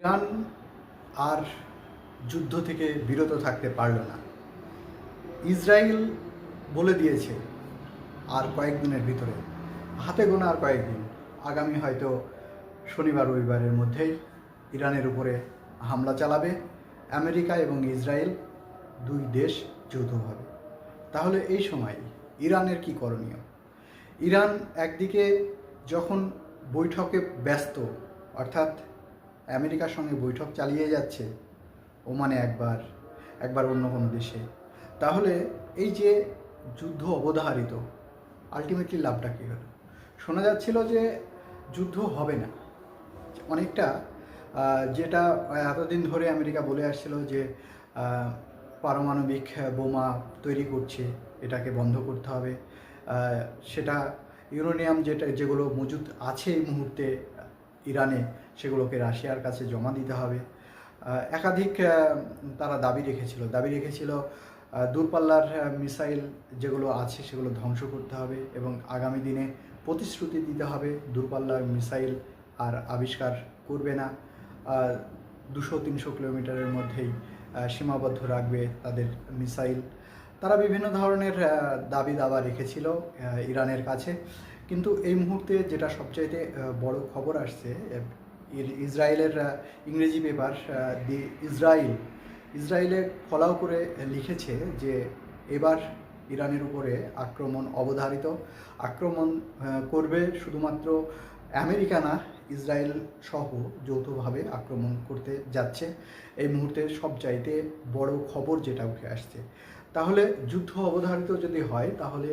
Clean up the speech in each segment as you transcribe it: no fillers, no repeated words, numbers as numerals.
Iran আর যুদ্ধ থেকে বিরত থাকতে পারল না। ইসরায়েল বলে দিয়েছে আর কয়েকদিনের ভিতরে, হাতে গোনা আর কয়েকদিন, আগামী হয়তো শনিবার রবিবারের মধ্যেই ইরানের উপরে হামলা চালাবে আমেরিকা এবং ইসরায়েল, দুই দেশ যৌথভাবে। তাহলে এই সময় ইরানের কি করণীয়? ইরান একদিকে যখন বৈঠকে ব্যস্ত, অর্থাৎ আমেরিকার সঙ্গে বৈঠক চালিয়ে যাচ্ছে, ওমানে একবার একবার অন্য কোনো দেশে, তাহলে এই যে যুদ্ধ অবধারিত, আলটিমেটলি লাভটা কী হলো? শোনা যাচ্ছিল যে যুদ্ধ হবে না, অনেকটা যেটা এতদিন ধরে আমেরিকা বলে আসছিল যে পারমাণবিক বোমা তৈরি করছে, এটাকে বন্ধ করতে হবে। সেটা ইউরেনিয়াম যেগুলো মজুদ আছে এই মুহূর্তে ইরানে, সেগুলোকে রাশিয়ার কাছে জমা দিতে হবে। একাধিক তারা দাবি রেখেছিল দূরপাল্লার মিসাইল যেগুলো আছে সেগুলো ধ্বংস করতে হবে এবং আগামী দিনে প্রতিশ্রুতি দিতে হবে দূরপাল্লার মিসাইল আর আবিষ্কার করবে না, 200-300 কিলোমিটারের মধ্যেই সীমাবদ্ধ রাখবে তাদের মিসাইল। তারা বিভিন্ন ধরনের দাবি দাবা রেখেছিল ইরানের কাছে। কিন্তু এই মুহূর্তে যেটা সবচাইতে বড় খবর আসছে, ইসরায়েলের ইংরেজি পেপার দি ইসরায়েলে ফলাও করে লিখেছে যে এবার ইরানের উপরে আক্রমণ অবধারিত। আক্রমণ করবে শুধুমাত্র আমেরিকা না, ইসরায়েল সহ যৌথভাবে আক্রমণ করতে যাচ্ছে। এই মুহূর্তে সবচাইতে বড় খবর যেটা উঠে আসছে, তাহলে যুদ্ধ অবধারিত যদি হয়, তাহলে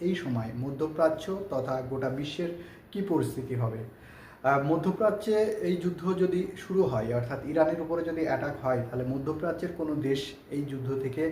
এই সময় মধ্যপ্রাচ্য তথা গোটা বিশ্বের কি পরিস্থিতি হবে? মধ্যপ্রাচ্যে এই যুদ্ধ যদি শুরু হয়, অর্থাৎ ইরানের উপরে যদি অ্যাটাক হয়, তাহলে মধ্যপ্রাচ্যের কোনো দেশ এই যুদ্ধ থেকে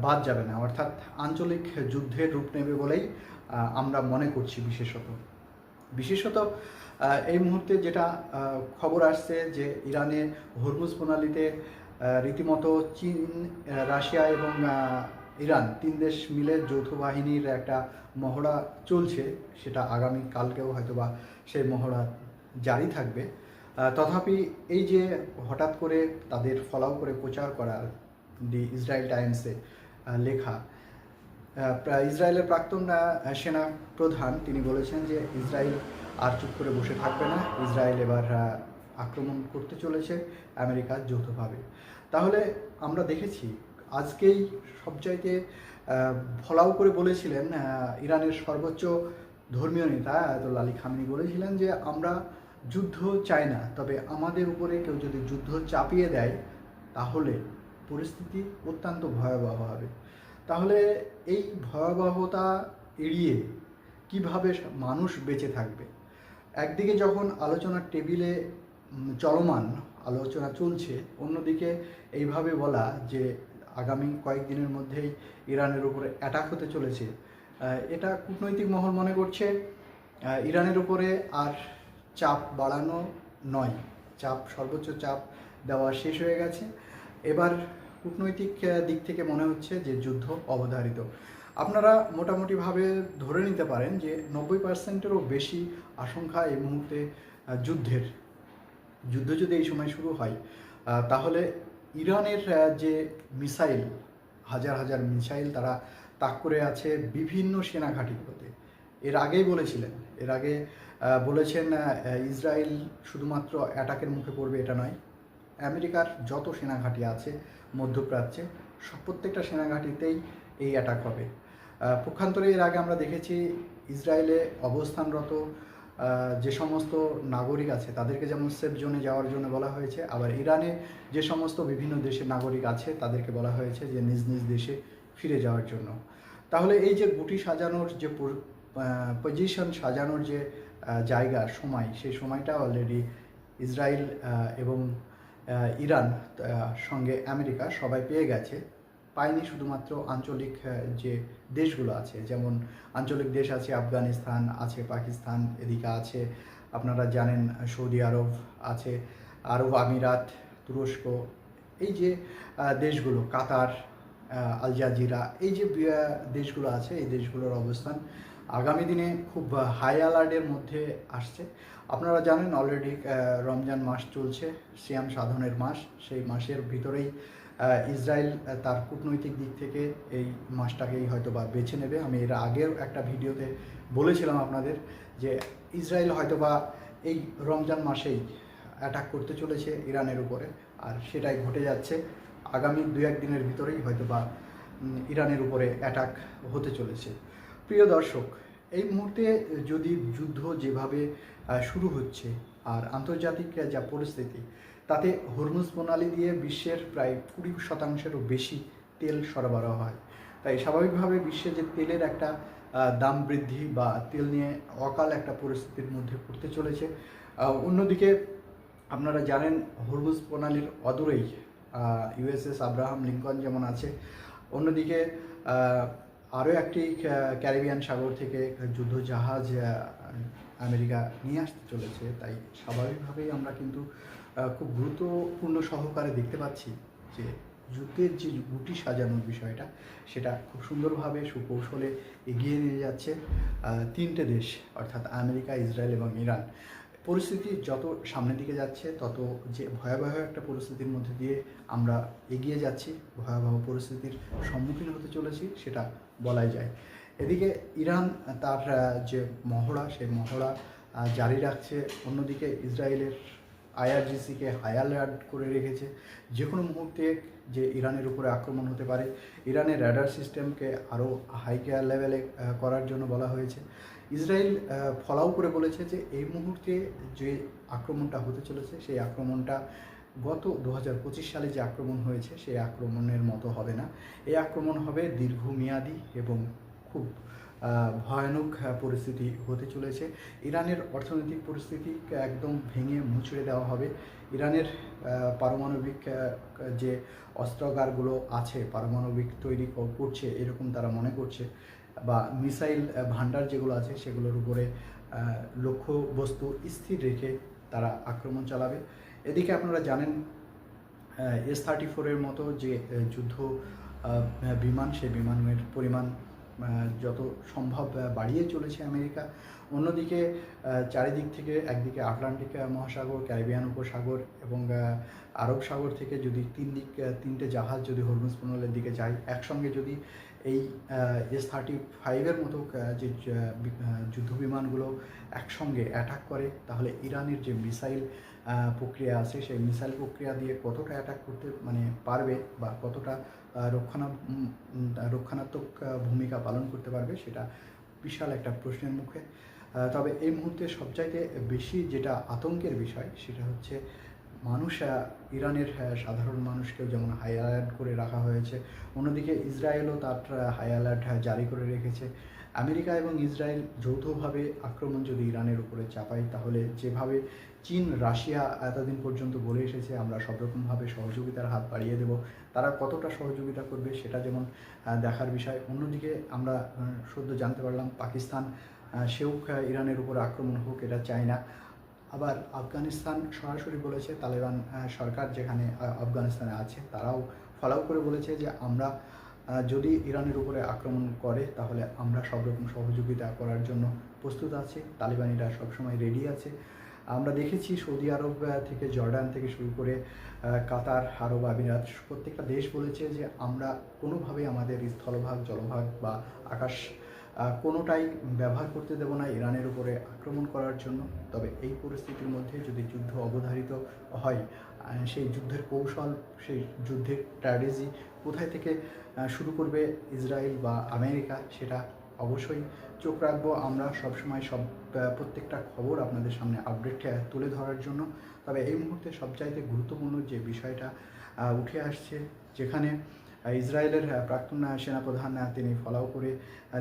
বাদ যাবে না, অর্থাৎ আঞ্চলিক যুদ্ধের রূপ নেবে বলেই আমরা মনে করছি। বিশেষত এই মুহূর্তে যেটা খবর আসছে যে ইরানে হরমুজ প্রণালীতে রীতিমতো চীন, রাশিয়া এবং ইরান তিন দেশ মিলে যৌথ বাহিনীর একটা মহড়া চলছে। সেটা আগামী কালকেও হয়তোবা সেই মহড়া জারি থাকবে। তথাপি এই যে হঠাৎ করে তাদের ফলাও করে প্রচার করা, দি ইসরায়েল টাইমসে লেখা, ইসরায়েলের প্রাক্তন সেনা প্রধান তিনি বলেছেন যে ইসরায়েল আর চুপ করে বসে থাকবে না, ইসরায়েল এবার আক্রমণ করতে চলেছে আমেরিকা যৌথভাবে। তাহলে আমরা দেখেছি আজকেই সবচাইতে ফলাও করে বলেছিলেন ইরানের সর্বোচ্চ ধর্মীয় নেতা আয়াতুল্লাহ আলী খামেনি, বলেছিলেন যে আমরা যুদ্ধ চাই না, তবে আমাদের উপরে কেউ যদি যুদ্ধ চাপিয়ে দেয় তাহলে পরিস্থিতি অত্যন্ত ভয়াবহ হবে। তাহলে এই ভয়াবহতা এড়িয়ে কিভাবে মানুষ বেঁচে থাকবে? একদিকে যখন আলোচনার টেবিলে চলমান আলোচনা চলছে, অন্যদিকে এইভাবে বলা যে আগামী কয়েকদিনের মধ্যেই ইরানের উপরে অ্যাটাক হতে চলেছে, এটা কূটনৈতিক মহল মনে করছে ইরানের উপরে আর চাপ বাড়ানো নয়, সর্বোচ্চ চাপ দেওয়া শেষ হয়ে গেছে। এবার কূটনৈতিক দিক থেকে মনে হচ্ছে যে যুদ্ধ অবধারিত। আপনারা মোটামুটিভাবে ধরে নিতে পারেন যে 90%-এরও বেশি আশঙ্কা এই মুহূর্তে যুদ্ধ যদি এই সময় শুরু হয়, তাহলে ইরানের যে মিসাইল, হাজার হাজার মিসাইল তারা তাক করে আছে বিভিন্ন সেনা ঘাঁটিগুলোতে। এর আগে বলেছেন ইসরায়েল শুধুমাত্র অ্যাটাকের মুখে পড়বে এটা নয়, আমেরিকার যত সেনা ঘাঁটি আছে মধ্যপ্রাচ্যে প্রত্যেকটা সেনা ঘাঁটিতেই এই অ্যাটাক হবে। পক্ষান্তরে এর আগে আমরা দেখেছি ইসরায়েলে অবস্থানরত যে সমস্ত নাগরিক আছে তাদেরকে যেমন সেফ জোনে যাওয়ার জন্য বলা হয়েছে, আবার ইরানে যে সমস্ত বিভিন্ন দেশের নাগরিক আছে তাদেরকে বলা হয়েছে যে নিজ নিজ দেশে ফিরে যাওয়ার জন্য। তাহলে এই যে গুটি সাজানোর যে পজিশন সাজানোর যে জায়গা, সেই সময়টা অলরেডি ইসরায়েল এবং ইরান সঙ্গে আমেরিকা সবাই পেয়ে গেছে। পায়নি শুধুমাত্র আঞ্চলিক যে দেশগুলো আছে, যেমন আঞ্চলিক দেশ আছে আফগানিস্তান, আছে পাকিস্তান, এদিকে আছে আপনারা জানেন সৌদি আরব আছে, আরব আমিরাত, তুরস্ক, এই যে দেশগুলো, কাতার, আল জাজিরা, এই যে দেশগুলো আছে, এই দেশগুলোর অবস্থান আগামী দিনে খুব হাই অ্যালার্টের মধ্যে আসছে। আপনারা জানেন অলরেডি রমজান মাস চলছে, সিয়াম সাধনের মাস। সেই মাসের ভিতরেই ইসরায়েল তার কূটনৈতিক দিক থেকে এই মাসটাকেই হয়তো বা বেছে নেবে। আমি এর আগের একটা ভিডিওতে বলেছিলাম আপনাদের যে ইসরায়েল হয়তোবা এই রমজান মাসেই অ্যাটাক করতে চলেছে ইরানের উপরে, আর সেটাই ঘটে যাচ্ছে। আগামী 2-1 দিনের ভিতরেই হয়তোবা ইরানের উপরে অ্যাটাক হতে চলেছে। প্রিয় দর্শক, এই মুহূর্তে যদি যুদ্ধ যেভাবে শুরু হচ্ছে আর আন্তর্জাতিক যা পরিস্থিতি, তাতে হরমুজ প্রণালী দিয়ে বিশ্বের প্রায় 20%-এরও বেশি তেল সরবরাহ হয়। তাই স্বাভাবিকভাবে বিশ্বে যে তেলের একটা দাম বৃদ্ধি বা তেল নিয়ে অকাল একটা পরিস্থিতির মধ্যে পড়তে চলেছে। অন্যদিকে আপনারা জানেন হরমুজ প্রণালীর অদূরেই ইউএসএস আব্রাহাম লিঙ্কন যেমন আছে, অন্যদিকে আরও একটি ক্যারিবিয়ান সাগর থেকে যুদ্ধ জাহাজ আমেরিকা নিয়ে আসতে চলেছে। তাই স্বাভাবিকভাবেই আমরা কিন্তু খুব গুরুত্বপূর্ণ সহকারে দেখতে পাচ্ছি যে যুদ্ধের যে গুটি সাজানোর বিষয়টা, সেটা খুব সুন্দরভাবে সুকৌশলে এগিয়ে নিয়ে যাচ্ছে তিনটে দেশ, অর্থাৎ আমেরিকা, ইসরায়েল এবং ইরান। পরিস্থিতি যত সামনের দিকে যাচ্ছে তত যে ভয়াবহ একটা পরিস্থিতির মধ্যে দিয়ে আমরা এগিয়ে যাচ্ছি, ভয়াবহ পরিস্থিতির সম্মুখীন হতে চলেছি সেটা বলাই যায়। এদিকে ইরান তার যে মহড়া, সেই মহড়া জারি রাখছে। অন্যদিকে ইসরায়েলের আইআরজিসিকে হাই অ্যালার্ট করে রেখেছে। যে কোনো মুহূর্তে যে ইরানের উপরে আক্রমণ হতে পারে, ইরানের র্যাডার সিস্টেমকে আরও হাই লেভেলে করার জন্য বলা হয়েছে। ইসরায়েল ফলাও করে বলেছে যে এই মুহূর্তে যে আক্রমণটা হতে চলেছে, সেই আক্রমণটা গত 2025 সালে যে আক্রমণ হয়েছে সেই আক্রমণের মতো হবে না। এই আক্রমণ হবে দীর্ঘমেয়াদী এবং খুব ভয়ানক পরিস্থিতি হতে চলেছে। ইরানের অর্থনৈতিক পরিস্থিতি একদম ভেঙে মুচড়ে দেওয়া হবে। ইরানের পারমাণবিক যে অস্ত্রাগারগুলো আছে, পারমাণবিক তৈরি করছে এরকম তারা মনে করছে, বা মিসাইল ভান্ডার যেগুলো আছে সেগুলোর উপরে লক্ষ্যবস্তু স্থির রেখে তারা আক্রমণ চালাবে। এদিকে আপনারা জানেন S-34-এর মতো যে যুদ্ধ বিমান, সেই বিমানের পরিমাণ যত সম্ভব বাড়িয়ে চলেছে আমেরিকা। অন্যদিকে চারিদিক থেকে একদিকে আটলান্টিক মহাসাগর, ক্যারিবিয়ান উপসাগর এবং আরব সাগর থেকে যদি তিনটে জাহাজ যদি হরমুজ প্রণালীর দিকে যায়, একসঙ্গে যদি এই S-35-এর মতো যে যুদ্ধ বিমানগুলো একসঙ্গে অ্যাটাক করে, তাহলে ইরানের যে মিসাইল প্রক্রিয়া আছে সেই মিসাইল প্রক্রিয়া দিয়ে কতটা অ্যাটাক করতে পারবে বা কতটা রক্ষণাত্মক ভূমিকা পালন করতে পারবে, সেটা বিশাল একটা প্রশ্নের মুখে। তবে এই মুহূর্তে সবচাইতে বেশি যেটা আতঙ্কের বিষয় সেটা হচ্ছে মানুষ, ইরানের সাধারণ মানুষকেও যেমন হাই অ্যালার্ট করে রাখা হয়েছে, অন্যদিকে ইসরায়েলও তার হাই অ্যালার্ট জারি করে রেখেছে। আমেরিকা এবং ইসরায়েল যৌথভাবে আক্রমণ যদি ইরানের উপরে চাপায়, তাহলে যেভাবে চীন, রাশিয়া এতদিন পর্যন্ত বলে এসেছে আমরা সব রকমভাবে সহযোগিতার হাত বাড়িয়ে দেব, তারা কতটা সহযোগিতা করবে সেটা যেমন দেখার বিষয়। অন্যদিকে আমরা সদ্য জানতে পারলাম পাকিস্তান সেও ইরানের উপর আক্রমণ হোক এটা চায় না। আবার আফগানিস্তান সরাসরি বলেছে, তালেবান সরকার যেখানে আফগানিস্তানে আছে তারাও ফলাও করে বলেছে যে আমরা যদি ইরানের উপরে আক্রমণ করে তাহলে আমরা সব রকম সহযোগিতা করার জন্য প্রস্তুত আছি। তালিবানিরা সবসময় রেডি আছে। আমরা দেখেছি সৌদি আরব থেকে জর্ডান থেকে শুরু করে কাতার, আরব আমিরাত, প্রত্যেকটা দেশ বলেছে যে আমরা কোনোভাবেই আমাদের স্থলভাগ, জলভাগ বা আকাশ কোনোটাই ব্যবহার করতে দেব না ইরানের উপরে আক্রমণ করার জন্য। তবে এই পরিস্থিতির মধ্যে যদি যুদ্ধ অবধারিত হয়, সেই যুদ্ধের কৌশল, সেই যুদ্ধের স্ট্র্যাটেজি কোথায় থেকে শুরু করবে ইসরায়েল বা আমেরিকা, সেটা অবশ্যই চোখ রাখবো আমরা সবসময় প্রত্যেকটা খবর আপনাদের সামনে আপডেট তুলে ধরার জন্য। তবে এই মুহূর্তে সবচাইতে গুরুত্বপূর্ণ যে বিষয়টা উঠে আসছে, যেখানে ইসরায়েলের প্রাক্তন সেনাপ্রধান তিনি ফলাও করে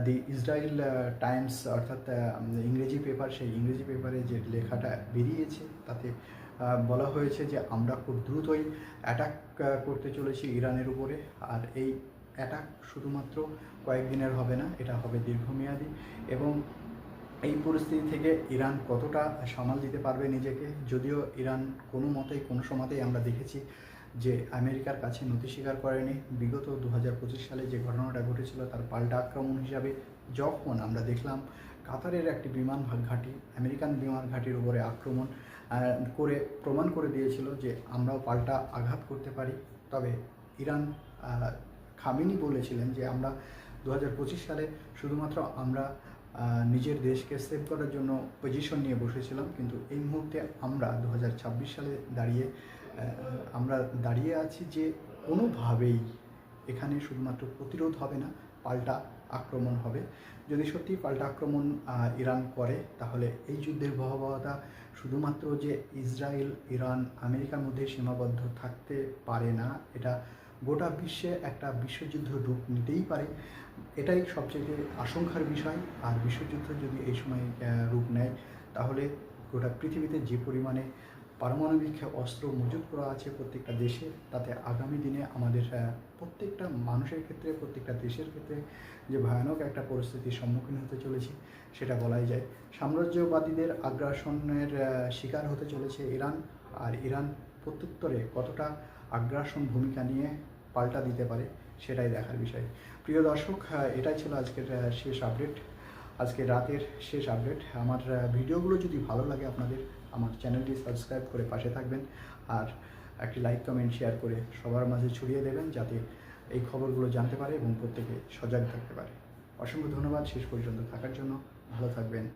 দি ইসরায়েল টাইমস অর্থাৎ ইংরেজি পেপার, সেই ইংরেজি পেপারে যে লেখাটা বেরিয়েছে তাতে বলা হয়েছে যে আমরা খুব দ্রুতই অ্যাটাক করতে চলেছি ইরানের উপরে। আর এই অ্যাটাক শুধুমাত্র কয়েকদিনের হবে না, এটা হবে দীর্ঘমেয়াদী। এবং এই পরিস্থিতি থেকে ইরান কতটা সামাল দিতে পারবে নিজেকে, যদিও ইরান কোনো সময়তেই আমরা দেখেছি যে আমেরিকার কাছে নতি স্বীকার করেনি। বিগত 2025 সালে যে ঘটনাটা ঘটেছিল তার পাল্টা আক্রমণ হিসাবে যখন আমরা দেখলাম কাতারের একটি বিমান ঘাঁটি আমেরিকান বিমান ঘাঁটির উপরে আক্রমণ করে প্রমাণ করে দিয়েছিল যে আমরাও পাল্টা আঘাত করতে পারি। তবে ইরান খামেনি বলেছিলেন যে আমরা 2025 সালে শুধুমাত্র আমরা নিজের দেশকে সেভ করার জন্য পজিশন নিয়ে বসেছিলাম, কিন্তু এই মুহূর্তে আমরা 2026 সালে আমরা দাঁড়িয়ে আছি যে কোনোভাবেই এখানে শুধুমাত্র প্রতিরোধ হবে না, পাল্টা আক্রমণ হবে। যদি সত্যি পাল্টা আক্রমণ ইরান করে, তাহলে এই যুদ্ধের ভয়াবহতা শুধুমাত্র যে ইসরায়েল, ইরান, আমেরিকার মধ্যে সীমাবদ্ধ থাকতে পারে না, এটা গোটা বিশ্বে একটা বিশ্বযুদ্ধ রূপ নিতেই পারে। এটাই সবচেয়ে আশঙ্কার বিষয়। আর বিশ্বযুদ্ধ যদি এই সময় রূপ নেয়, তাহলে গোটা পৃথিবীতে যে পরিমাণে পারমাণবিক অস্ত্র মজুত করা আছে প্রত্যেকটা দেশে, তাতে আগামী দিনে আমাদের প্রত্যেকটা মানুষের ক্ষেত্রে, প্রত্যেকটা দেশের ক্ষেত্রে যে ভয়ানক একটা পরিস্থিতির সম্মুখীন হতে চলেছে সেটা বলাই যায়। সাম্রাজ্যবাদীদের আগ্রাসনের শিকার হতে চলেছে ইরান, আর ইরান প্রত্যুত্তরে কতটা আগ্রাসন ভূমিকা নিয়ে পাল্টা দিতে পারে সেটাই দেখার বিষয়। প্রিয় দর্শক, এটাই ছিল আজকের শেষ আপডেট, আজকে রাতের শেষ আপডেট। আমার ভিডিওগুলো যদি ভালো লাগে আপনাদের, আমার চ্যানেলটি সাবস্ক্রাইব করে পাশে থাকবেন, আর একটি লাইক, কমেন্ট, শেয়ার করে সবার মাঝে ছড়িয়ে দেবেন, যাতে এই খবরগুলো জানতে পারে এবং প্রত্যেকে সজাগ থাকতে পারে। অসংখ্য ধন্যবাদ শেষ পর্যন্ত থাকার জন্য। ভালো থাকবেন।